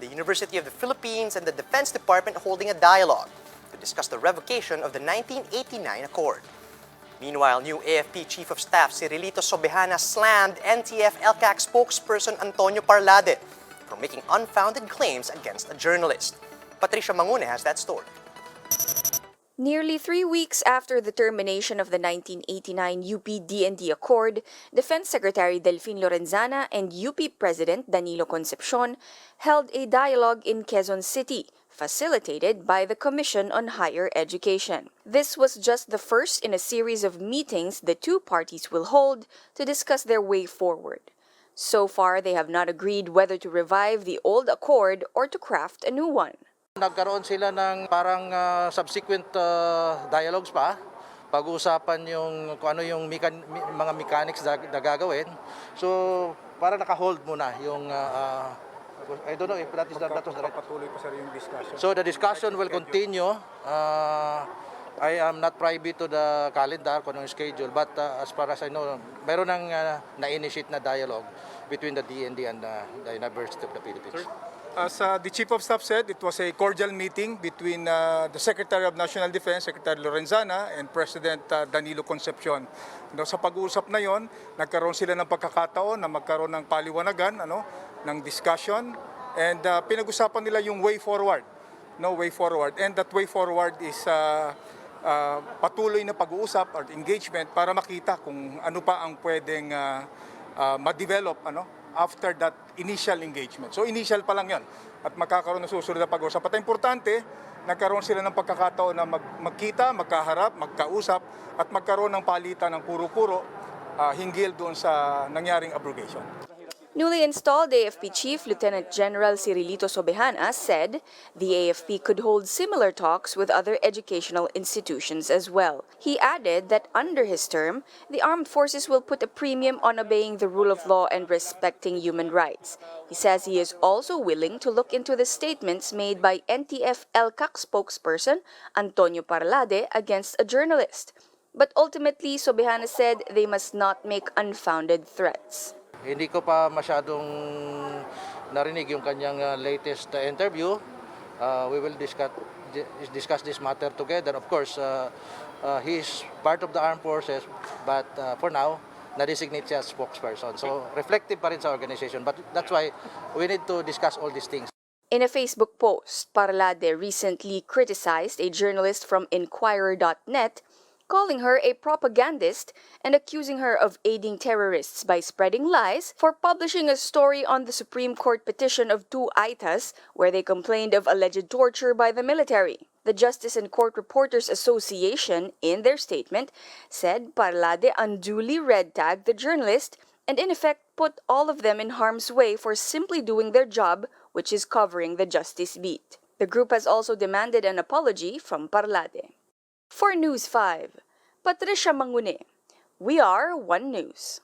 the University of the Philippines and the Defense Department holding a dialogue to discuss the revocation of the 1989 Accord. Meanwhile, new AFP Chief of Staff Cirilito Sobejana slammed NTF-ELCAC spokesperson Antonio Parlade for making unfounded claims against a journalist. Patricia Mangune has that story. Nearly 3 weeks after the termination of the 1989 UP-DND Accord, Defense Secretary Delfin Lorenzana and UP President Danilo Concepcion held a dialogue in Quezon City, facilitated by the Commission on Higher Education. This was just the first in a series of meetings the two parties will hold to discuss their way forward. So far, they have not agreed whether to revive the old accord or to craft a new one. Nagkaroon sila ng parang subsequent dialogues pa. Pag-uusapan yung kung ano yung mga mechanics na gagawin. So, para naka-hold muna yung I don't know if that was the right. Patuloy pa sir yung discussion. So the discussion will continue. I am not privy to the calendar kung anong schedule, but as far as I know, meron ng na-initiate na dialogue between the DND and the University of the Philippines. As the Chief of Staff said, it was a cordial meeting between the Secretary of National Defense, Secretary Lorenzana, and President Danilo Concepcion. Sa pag-uusap na yon, nagkaroon sila ng pagkakataon na magkaroon ng paliwanagan, ng discussion, and pinag-usapan nila yung way forward. Way forward. And that way forward is patuloy na pag-uusap or engagement para makita kung ano pa ang pwedeng ma-develop, after that initial engagement. So initial pa lang yon at magkakaroon ng susunod na pag-uusap. At importante, nagkaroon sila ng pagkakataon na magkita, magkaharap, magkausap at magkaroon ng palitan ng puro-puro hinggil doon sa nangyaring abrogation. Newly installed AFP Chief Lieutenant General Cirilito Sobejana said the AFP could hold similar talks with other educational institutions as well. He added that under his term, the armed forces will put a premium on obeying the rule of law and respecting human rights. He says he is also willing to look into the statements made by NTF-ELCAC spokesperson Antonio Parlade against a journalist. But ultimately, Sobejana said they must not make unfounded threats. Hindi ko pa masyadong narinig yung kanyang latest interview. We will discuss this matter together. Of course, he is part of the armed forces, but for now, na-designate siya as spokesperson. So, reflective pa rin sa organization. But that's why we need to discuss all these things. In a Facebook post, Parlade recently criticized a journalist from Inquirer.net, calling her a propagandist and accusing her of aiding terrorists by spreading lies for publishing a story on the Supreme Court petition of two Aitas where they complained of alleged torture by the military. The Justice and Court Reporters Association, in their statement, said Parlade unduly red-tagged the journalist and in effect put all of them in harm's way for simply doing their job, which is covering the justice beat. The group has also demanded an apology from Parlade. For News 5, Patricia Mangune. We are One News.